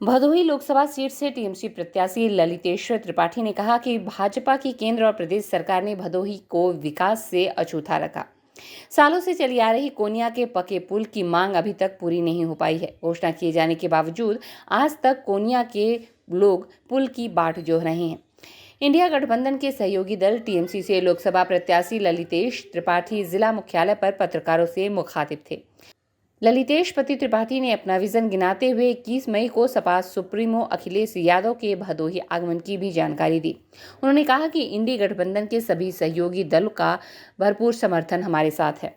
Bhadohi Lok Sabha seat से TMC प्रत्याशी ललितेश्वर त्रिपाठी ने कहा कि भाजपा की केंद्र और प्रदेश सरकार ने भदोही को विकास से अछूता रखा। सालों से चली आ रही कोनिया के पके पुल की मांग अभी तक पूरी नहीं हो पाई है। घोषणा किए जाने के बावजूद आज तक कोनिया के लोग पुल की बाट जोह रहे हैं। इंडिया गठबंधन के सहयोगी दल टीएमसी से लोकसभा प्रत्याशी ललितेश त्रिपाठी जिला मुख्यालय पर पत्रकारों से मुखातिब थे। ललितेश पति त्रिपाठी ने अपना विजन गिनाते हुए 21 मई को सपा सुप्रीमो अखिलेश यादव के भदोही आगमन की भी जानकारी दी। उन्होंने कहा कि इंडी गठबंधन के सभी सहयोगी दल का भरपूर समर्थन हमारे साथ है।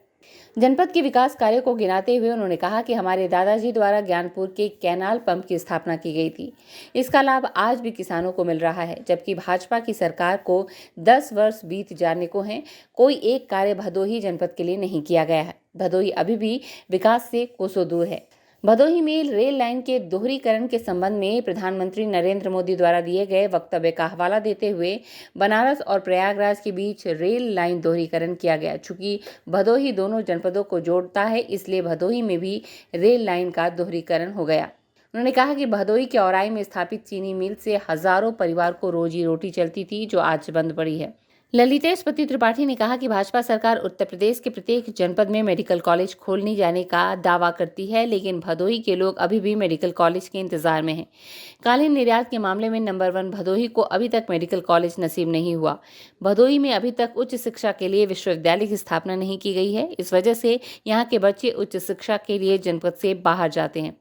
जनपद के विकास कार्य को गिनाते हुए उन्होंने कहा कि हमारे दादाजी द्वारा ज्ञानपुर के कैनाल पंप की स्थापना की गई थी। इसका लाभ आज भी किसानों को मिल रहा है, जबकि भाजपा की सरकार को 10 वर्ष बीत जाने को हैं, कोई एक कार्य भदोही जनपद के लिए नहीं किया गया है। भदोही अभी भी विकास से कोसों दूर है। भदोही में रेल लाइन के दोहरीकरण के संबंध में प्रधानमंत्री नरेंद्र मोदी द्वारा दिए गए वक्तव्य का हवाला देते हुए बनारस और प्रयागराज के बीच रेल लाइन दोहरीकरण किया गया। चूंकि भदोही दोनों जनपदों को जोड़ता है, इसलिए भदोही में भी रेल लाइन का दोहरीकरण हो गया। उन्होंने कहा कि भदोही के औराई में स्थापित चीनी मिल से हजारों परिवार को रोजी रोटी चलती थी, जो आज बंद पड़ी है। ललितेश पति त्रिपाठी ने कहा कि भाजपा सरकार उत्तर प्रदेश के प्रत्येक जनपद में मेडिकल कॉलेज खोलने जाने का दावा करती है, लेकिन भदोही के लोग अभी भी मेडिकल कॉलेज के इंतजार में हैं। कालीन निर्यात के मामले में नंबर 1 भदोही को अभी तक मेडिकल कॉलेज नसीब नहीं हुआ। भदोही में अभी तक उच्च शिक्षा के लिए विश्वविद्यालय की स्थापना नहीं की गई है। इस वजह से यहाँ के बच्चे उच्च शिक्षा के लिए जनपद से बाहर जाते हैं।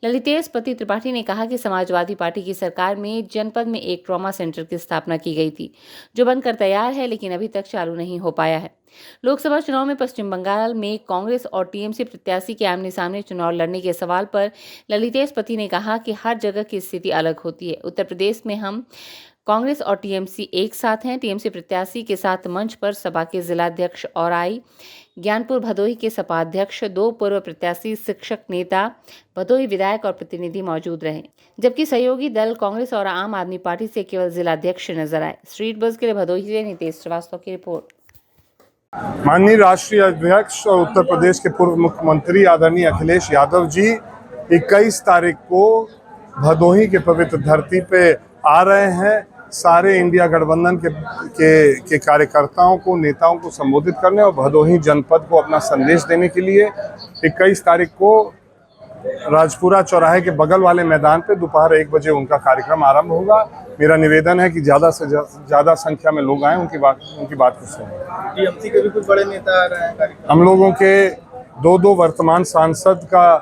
ललितेश पति त्रिपाठी ने कहा कि समाजवादी पार्टी की सरकार में जनपद में एक ट्रॉमा सेंटर की स्थापना की गई थी, जो बनकर तैयार है, लेकिन अभी तक चालू नहीं हो पाया है। लोकसभा चुनाव में पश्चिम बंगाल में कांग्रेस और टीएमसी प्रत्याशी के आमने सामने चुनाव लड़ने के सवाल पर ललितेश पति ने कहा कि हर जगह की स्थिति अलग होती है। उत्तर प्रदेश में हम कांग्रेस और टीएमसी एक साथ हैं। टीएमसी प्रत्याशी के साथ मंच पर सपा के जिलाध्यक्ष औराई, ज्ञानपुर भदोही के सपा अध्यक्ष, 2 पूर्व प्रत्याशी, शिक्षक नेता, भदोही विधायक और प्रतिनिधि मौजूद रहे, जबकि सहयोगी दल कांग्रेस और आम आदमी पार्टी से केवल जिलाध्यक्ष नजर आए। स्ट्रीट बस के लिए भदोही से नितेश श्रीवास्तव की रिपोर्ट। माननीय राष्ट्रीय अध्यक्ष और उत्तर प्रदेश के पूर्व मुख्यमंत्री आदरणीय अखिलेश यादव जी 21 तारीख को भदोही के पवित्र धरती पे आ रहे हैं। सारे इंडिया गठबंधन के कार्यकर्ताओं को, नेताओं को संबोधित करने और भदोही जनपद को अपना संदेश देने के लिए 21 तारीख को राजपुरा चौराहे के बगल वाले मैदान पे दोपहर 1 बजे उनका कार्यक्रम आरंभ होगा। मेरा निवेदन है कि ज़्यादा से ज़्यादा संख्या में लोग आएँ, उनकी बात को सुनें। टीएमसी के भी कुछ बड़े नेता आ रहे हैं कार्यक्रम। हम लोगों के 2 वर्तमान सांसद का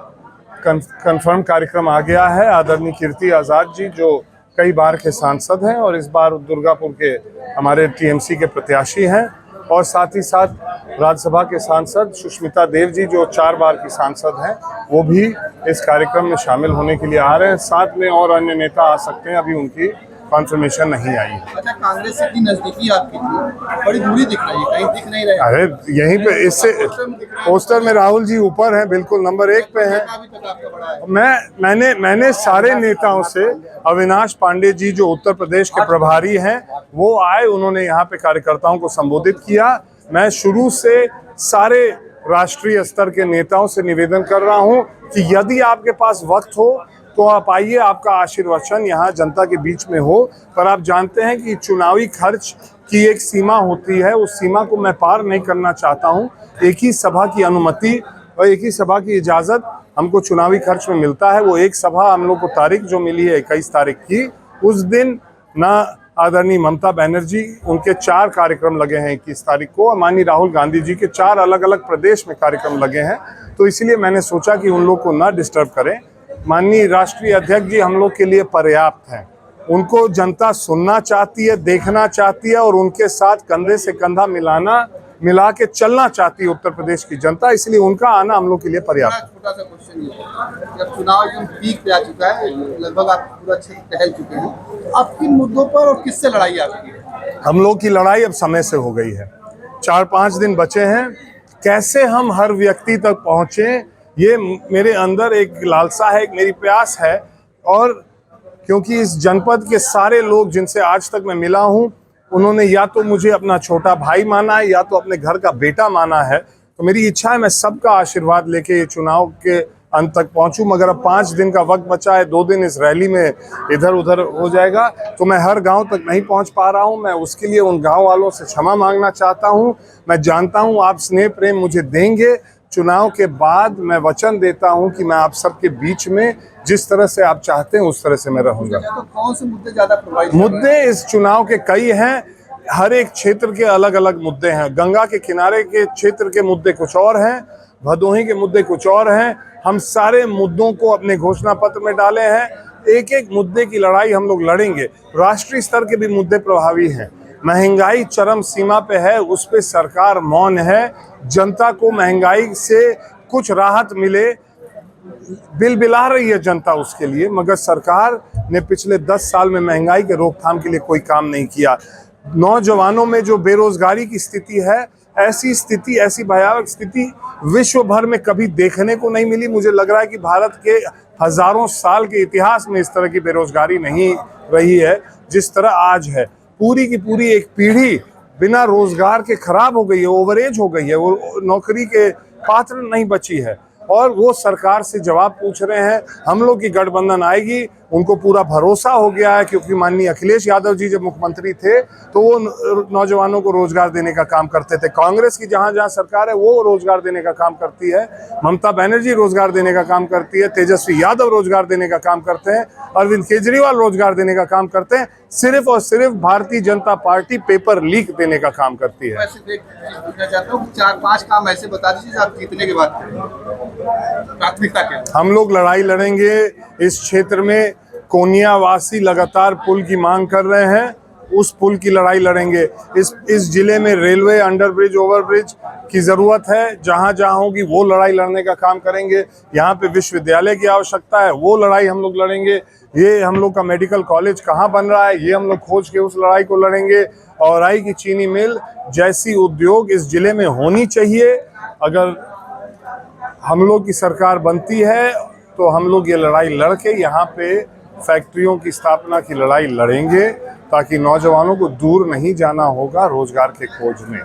कंफर्म कार्यक्रम आ गया है। आदरणीय कीर्ति आज़ाद जी, जो कई बार के सांसद हैं और इस बार दुर्गापुर के हमारे टीएमसी के प्रत्याशी हैं, और साथ ही साथ राज्यसभा के सांसद सुष्मिता देव जी, जो 4 बार की सांसद हैं, वो भी इस कार्यक्रम में शामिल होने के लिए आ रहे हैं। साथ में और अन्य नेता आ सकते हैं, अभी उनकी कॉन्फर्मेशन नहीं आई है। अच्छा, कांग्रेस से की नजदीकी आपकी थी, बड़ी दूरी दिख रही है, कहीं दिख नहीं रही। अरे यहीं पे इससे पोस्टर में राहुल जी ऊपर हैं, बिल्कुल नंबर 1 पे हैं। मैंने सारे नेताओं से, अविनाश पांडे जी जो उत्तर प्रदेश के प्रभारी हैं, वो आए, उन्होंने यहाँ पे कार्यकर्ताओं को संबोधित किया। मैं शुरू से सारे राष्ट्रीय स्तर के नेताओं से निवेदन कर रहा हूँ कि यदि आपके पास वक्त हो तो आप आइए, आपका आशीर्वचन यहाँ जनता के बीच में हो। पर आप जानते हैं कि चुनावी खर्च की एक सीमा होती है, उस सीमा को मैं पार नहीं करना चाहता हूँ। एक ही सभा की अनुमति और एक ही सभा की इजाज़त हमको चुनावी खर्च में मिलता है। वो एक सभा हम लोग को तारीख जो मिली है 21 तारीख की, उस दिन ना आदरणीय ममता बनर्जी, उनके 4 कार्यक्रम लगे हैं 21 तारीख को, और माननीय राहुल गांधी जी के 4 अलग अलग प्रदेश में कार्यक्रम लगे हैं। तो इसलिए मैंने सोचा कि उन लोग को ना डिस्टर्ब करें। माननीय राष्ट्रीय अध्यक्ष जी हम लोग के लिए पर्याप्त हैं। उनको जनता सुनना चाहती है, देखना चाहती है, और उनके साथ कंधे से कंधा मिला के चलना चाहती है उत्तर प्रदेश की जनता, इसलिए उनका आना हम लोग के लिए पर्याप्त है। छोटा सा क्वेश्चन ये, जब चुनाव एकदम पीक पे आ चुका है, लगभग आप पूरा क्षेत्र टहल चुके हैं, अब किन मुद्दों पर और किससे लड़ाई आपकी? हम लोग की लड़ाई अब समय से हो गई है। 4-5 दिन बचे हैं। कैसे हम हर व्यक्ति तक पहुँचे, ये मेरे अंदर एक लालसा है, एक मेरी प्यास है। और क्योंकि इस जनपद के सारे लोग जिनसे आज तक मैं मिला हूँ, उन्होंने या तो मुझे अपना छोटा भाई माना है, या तो अपने घर का बेटा माना है। तो मेरी इच्छा है मैं सबका आशीर्वाद लेके ये चुनाव के अंत तक पहुंचूं, मगर अब 5 दिन का वक्त बचा है, 2 दिन इस रैली में इधर उधर हो जाएगा, तो मैं हर गांव तक नहीं पहुंच पा रहा हूं। मैं उसके लिए उन गांव वालों से क्षमा मांगना चाहता हूं। मैं जानता हूं आप स्नेह प्रेम मुझे देंगे। चुनाव के बाद मैं वचन देता हूं कि मैं आप सबके बीच में जिस तरह से आप चाहते हैं उस तरह से मैं रहूंगा। तो कौन से मुद्दे ज्यादा प्रभावित? मुद्दे इस चुनाव के कई हैं, हर एक क्षेत्र के अलग अलग मुद्दे हैं। गंगा के किनारे के क्षेत्र के मुद्दे कुछ और हैं, भदोही के मुद्दे कुछ और हैं। हम सारे मुद्दों को अपने घोषणा पत्र में डाले हैं। एक एक मुद्दे की लड़ाई हम लोग लड़ेंगे। राष्ट्रीय स्तर के भी मुद्दे प्रभावी हैं। महंगाई चरम सीमा पे है, उस पे सरकार मौन है। जनता को महंगाई से कुछ राहत मिले, बिल बिला रही है जनता उसके लिए, मगर सरकार ने पिछले 10 साल में महंगाई के रोकथाम के लिए कोई काम नहीं किया। नौजवानों में जो बेरोजगारी की स्थिति है, ऐसी स्थिति, ऐसी भयावह स्थिति विश्व भर में कभी देखने को नहीं मिली। मुझे लग रहा है कि भारत के हजारों साल के इतिहास में इस तरह की बेरोजगारी नहीं रही है जिस तरह आज है। पूरी की पूरी एक पीढ़ी बिना रोजगार के खराब हो गई है, ओवरएज हो गई है, वो नौकरी के पात्र नहीं बची है, और वो सरकार से जवाब पूछ रहे हैं। हम लोग की गठबंधन आएगी, उनको पूरा भरोसा हो गया है, क्योंकि माननीय अखिलेश यादव जी जब मुख्यमंत्री थे तो वो नौजवानों को रोजगार देने का काम करते थे। कांग्रेस की जहां जहां सरकार है वो रोजगार देने का काम करती है। ममता बनर्जी रोजगार देने का काम करती है, तेजस्वी यादव रोजगार देने का काम करते हैं, अरविंद केजरीवाल रोजगार देने का काम करते हैं। सिर्फ और सिर्फ Bharatiya Janata party paper leak देने का काम करती है। मैं सिर्फ एक चीज पूछना चाहता हूँ, 4-5 काम ऐसे बता दीजिए आप जीतने के बाद प्राथमिकता क्या है? हम लोग लड़ाई लड़ेंगे इस क्षेत्र में। कोनियावासी लगातार पुल की मांग कर रहे हैं, उस पुल की लड़ाई लड़ेंगे। इस जिले में रेलवे अंडरब्रिज, ओवरब्रिज की जरूरत है, जहां जहां होगी वो लड़ाई लड़ने का काम करेंगे। यहाँ पे विश्वविद्यालय की आवश्यकता है, वो लड़ाई हम लोग लड़ेंगे। ये हम लोग का मेडिकल कॉलेज कहाँ बन रहा है, ये हम लोग खोज के उस लड़ाई को लड़ेंगे। औराई की चीनी मिल जैसी उद्योग इस जिले में होनी चाहिए। अगर हम लोग की सरकार बनती है तो हम लोग ये लड़ाई लड़के यहाँ पे फैक्ट्रियों की स्थापना की लड़ाई लड़ेंगे, ताकि नौजवानों को दूर नहीं जाना होगा रोजगार के खोज में।